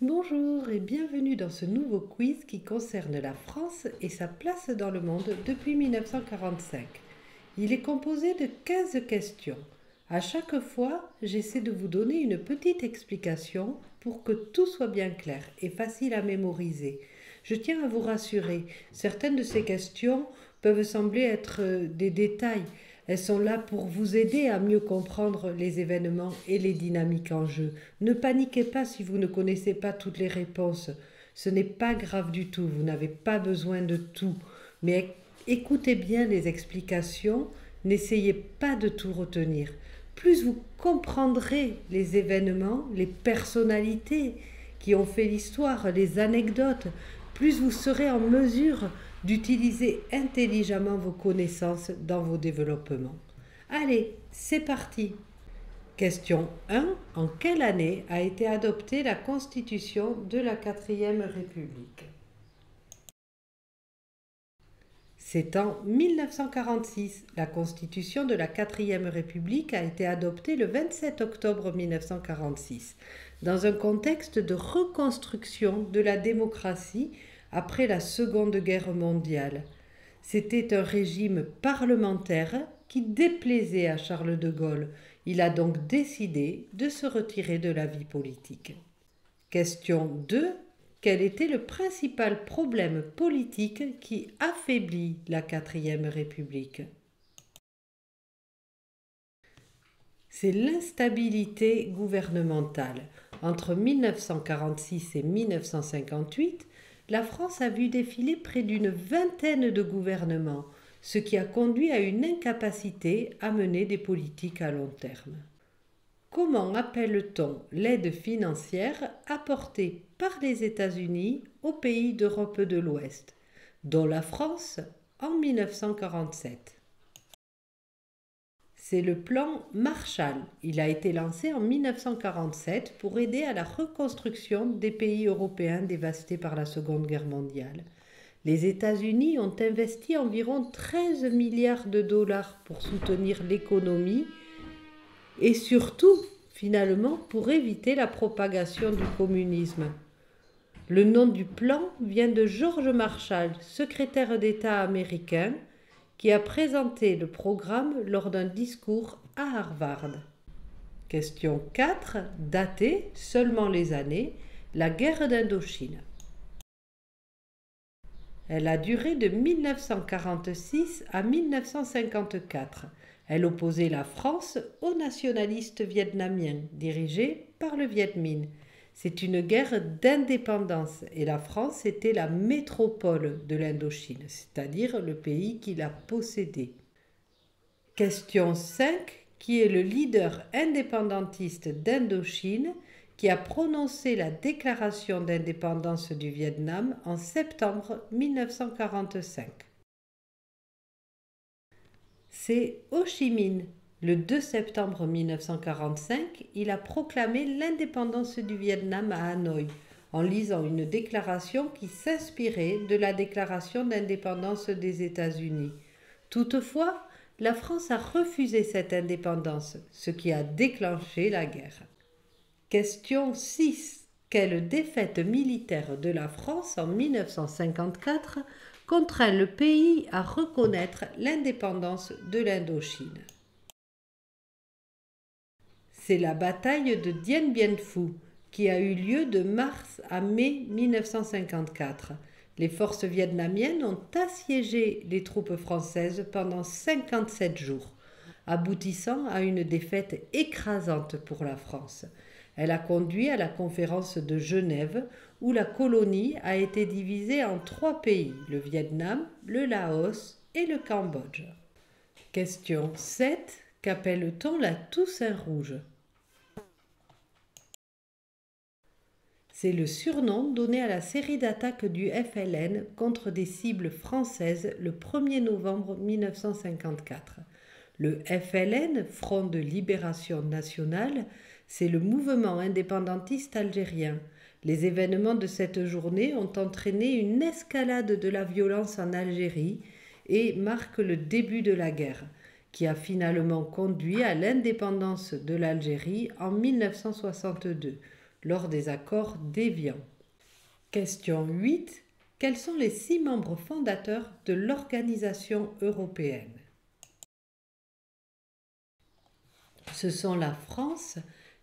Bonjour et bienvenue dans ce nouveau quiz qui concerne la France et sa place dans le monde depuis 1945. Il est composé de 15 questions. À chaque fois, j'essaie de vous donner une petite explication pour que tout soit bien clair et facile à mémoriser. Je tiens à vous rassurer, certaines de ces questions peuvent sembler être des détails. Elles sont là pour vous aider à mieux comprendre les événements et les dynamiques en jeu. Ne paniquez pas si vous ne connaissez pas toutes les réponses. Ce n'est pas grave du tout, vous n'avez pas besoin de tout. Mais écoutez bien les explications, n'essayez pas de tout retenir. Plus vous comprendrez les événements, les personnalités qui ont fait l'histoire, les anecdotes, plus vous serez en mesure d'utiliser intelligemment vos connaissances dans vos développements. Allez, c'est parti. Question 1. En quelle année a été adoptée la Constitution de la 4e République? C'est en 1946. La Constitution de la 4e République a été adoptée le 27 octobre 1946, dans un contexte de reconstruction de la démocratie après la Seconde Guerre mondiale. C'était un régime parlementaire qui déplaisait à Charles de Gaulle. Il a donc décidé de se retirer de la vie politique. Question 2. Quel était le principal problème politique qui affaiblit la 4e République? C'est l'instabilité gouvernementale. Entre 1946 et 1958, la France a vu défiler près d'une vingtaine de gouvernements, ce qui a conduit à une incapacité à mener des politiques à long terme. Comment appelle-t-on l'aide financière apportée par les États-Unis aux pays d'Europe de l'Ouest, dont la France en 1947? C'est le plan Marshall. Il a été lancé en 1947 pour aider à la reconstruction des pays européens dévastés par la Seconde Guerre mondiale. Les États-Unis ont investi environ 13 milliards de dollars pour soutenir l'économie et surtout, finalement, pour éviter la propagation du communisme. Le nom du plan vient de George Marshall, secrétaire d'État américain, qui a présenté le programme lors d'un discours à Harvard. Question 4. Datez, seulement les années, la guerre d'Indochine. Elle a duré de 1946 à 1954. Elle opposait la France aux nationalistes vietnamiens, dirigés par le Viet Minh. C'est une guerre d'indépendance et la France était la métropole de l'Indochine, c'est-à-dire le pays qui la possédait. Question 5. Qui est le leader indépendantiste d'Indochine qui a prononcé la déclaration d'indépendance du Vietnam en septembre 1945? C'est Ho Chi Minh. Le 2 septembre 1945, il a proclamé l'indépendance du Vietnam à Hanoï en lisant une déclaration qui s'inspirait de la déclaration d'indépendance des États-Unis. Toutefois, la France a refusé cette indépendance, ce qui a déclenché la guerre. Question 6. Quelle défaite militaire de la France en 1954 contraint le pays à reconnaître l'indépendance de l'Indochine? C'est la bataille de Dien Bien Phu qui a eu lieu de mars à mai 1954. Les forces vietnamiennes ont assiégé les troupes françaises pendant 57 jours, aboutissant à une défaite écrasante pour la France. Elle a conduit à la conférence de Genève où la colonie a été divisée en 3 pays, le Vietnam, le Laos et le Cambodge. Question 7. Qu'appelle-t-on la Toussaint rouge? C'est le surnom donné à la série d'attaques du FLN contre des cibles françaises le 1er novembre 1954. Le FLN, Front de Libération Nationale, c'est le mouvement indépendantiste algérien. Les événements de cette journée ont entraîné une escalade de la violence en Algérie et marquent le début de la guerre, qui a finalement conduit à l'indépendance de l'Algérie en 1962. lors des accords d'Évian. Question 8. Quels sont les 6 membres fondateurs de l'organisation européenne? Ce sont la France,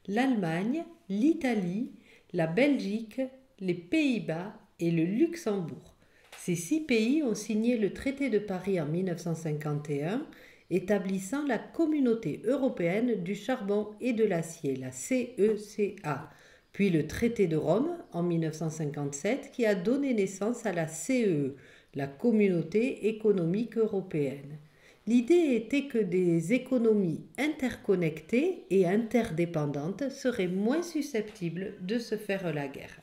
l'Allemagne, l'Italie, la Belgique, les Pays-Bas et le Luxembourg. Ces 6 pays ont signé le traité de Paris en 1951, établissant la Communauté européenne du charbon et de l'acier, la CECA, puis le traité de Rome en 1957 qui a donné naissance à la CEE, la Communauté économique européenne. L'idée était que des économies interconnectées et interdépendantes seraient moins susceptibles de se faire la guerre.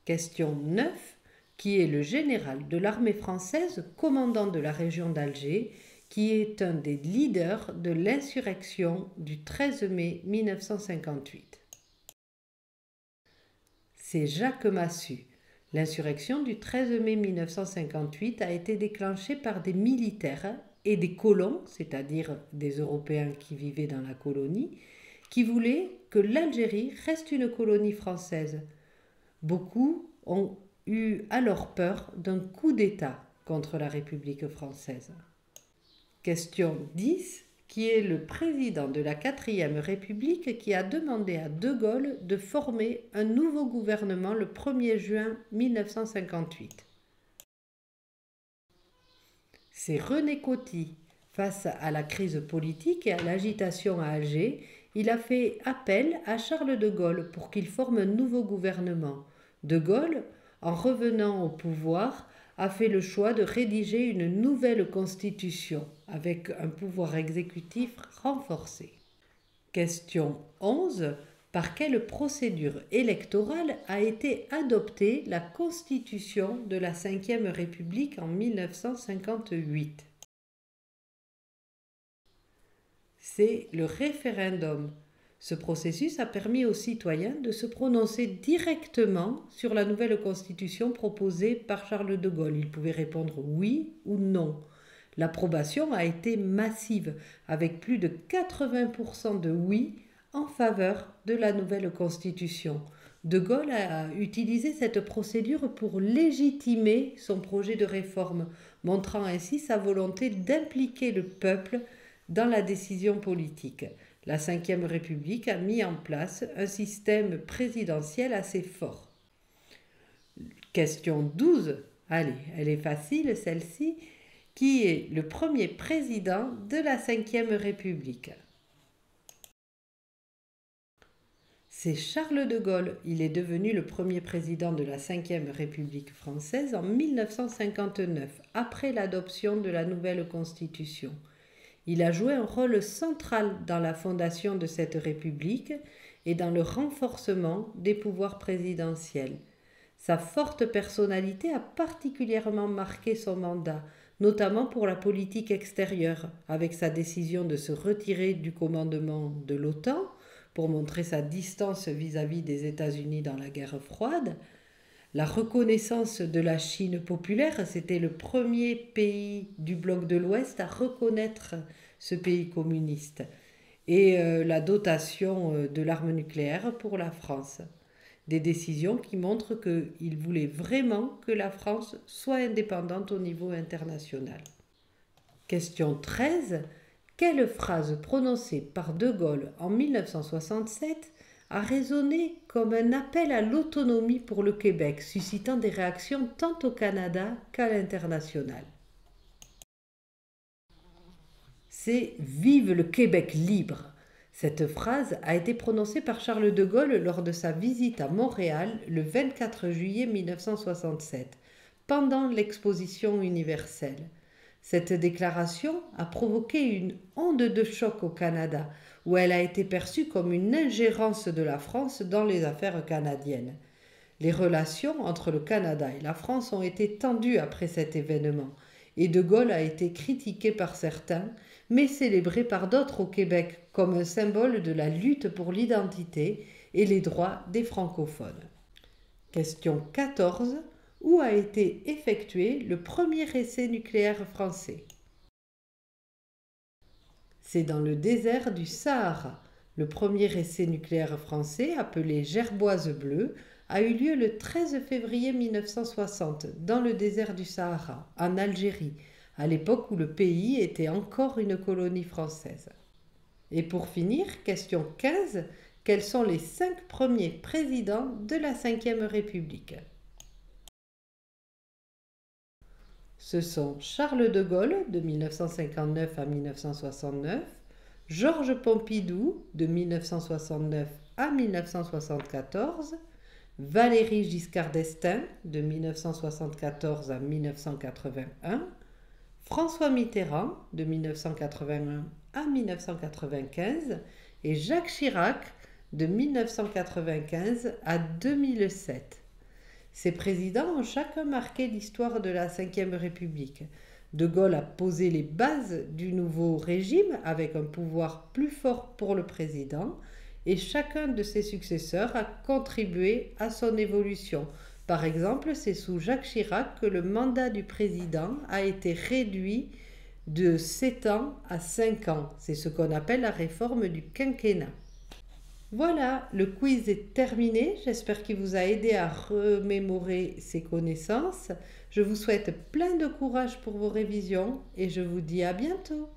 Question 9. Qui est le général de l'armée française, commandant de la région d'Alger, qui est un des leaders de l'insurrection du 13 mai 1958? C'est Jacques Massu. L'insurrection du 13 mai 1958 a été déclenchée par des militaires et des colons, c'est-à-dire des Européens qui vivaient dans la colonie, qui voulaient que l'Algérie reste une colonie française. Beaucoup ont eu alors peur d'un coup d'État contre la République française. Question 10. Qui est le président de la 4e République qui a demandé à De Gaulle de former un nouveau gouvernement le 1er juin 1958? C'est René Coty. Face à la crise politique et à l'agitation à Alger, il a fait appel à Charles de Gaulle pour qu'il forme un nouveau gouvernement. De Gaulle, en revenant au pouvoir, a fait le choix de rédiger une nouvelle constitution avec un pouvoir exécutif renforcé. Question 11. Par quelle procédure électorale a été adoptée la Constitution de la Ve République en 1958? C'est le référendum. Ce processus a permis aux citoyens de se prononcer directement sur la nouvelle constitution proposée par Charles de Gaulle. Ils pouvaient répondre oui ou non. L'approbation a été massive, avec plus de 80% de oui en faveur de la nouvelle constitution. De Gaulle a utilisé cette procédure pour légitimer son projet de réforme, montrant ainsi sa volonté d'impliquer le peuple dans la décision politique. La Ve République a mis en place un système présidentiel assez fort. Question 12. Allez, elle est facile celle-ci. Qui est le premier président de la Ve République? C'est Charles de Gaulle. Il est devenu le premier président de la Ve République française en 1959, après l'adoption de la nouvelle Constitution. Il a joué un rôle central dans la fondation de cette République et dans le renforcement des pouvoirs présidentiels. Sa forte personnalité a particulièrement marqué son mandat, notamment pour la politique extérieure, avec sa décision de se retirer du commandement de l'OTAN pour montrer sa distance vis-à-vis des États-Unis dans la guerre froide. La reconnaissance de la Chine populaire, c'était le premier pays du bloc de l'Ouest à reconnaître ce pays communiste. Et la dotation de l'arme nucléaire pour la France. Des décisions qui montrent qu'il voulait vraiment que la France soit indépendante au niveau international. Question 13. Quelle phrase prononcée par De Gaulle en 1967 a résonné comme un appel à l'autonomie pour le Québec, suscitant des réactions tant au Canada qu'à l'international? C'est « Vive le Québec libre ». Cette phrase a été prononcée par Charles de Gaulle lors de sa visite à Montréal le 24 juillet 1967, pendant l'exposition universelle. Cette déclaration a provoqué une onde de choc au Canada, où elle a été perçue comme une ingérence de la France dans les affaires canadiennes. Les relations entre le Canada et la France ont été tendues après cet événement, et De Gaulle a été critiqué par certains, mais célébré par d'autres au Québec comme un symbole de la lutte pour l'identité et les droits des francophones. Question 14. Où a été effectué le premier essai nucléaire français? C'est dans le désert du Sahara. Le premier essai nucléaire français, appelé Gerboise bleue, a eu lieu le 13 février 1960 dans le désert du Sahara, en Algérie, à l'époque où le pays était encore une colonie française. Et pour finir, question 15, quels sont les 5 premiers présidents de la Ve République? Ce sont Charles de Gaulle de 1959 à 1969, Georges Pompidou de 1969 à 1974, Valéry Giscard d'Estaing de 1974 à 1981, François Mitterrand de 1981 à 1995 et Jacques Chirac de 1995 à 2007. Ces présidents ont chacun marqué l'histoire de la Ve République. De Gaulle a posé les bases du nouveau régime avec un pouvoir plus fort pour le président et chacun de ses successeurs a contribué à son évolution. Par exemple, c'est sous Jacques Chirac que le mandat du président a été réduit de 7 ans à 5 ans. C'est ce qu'on appelle la réforme du quinquennat. Voilà, le quiz est terminé. J'espère qu'il vous a aidé à remémorer ces connaissances. Je vous souhaite plein de courage pour vos révisions et je vous dis à bientôt.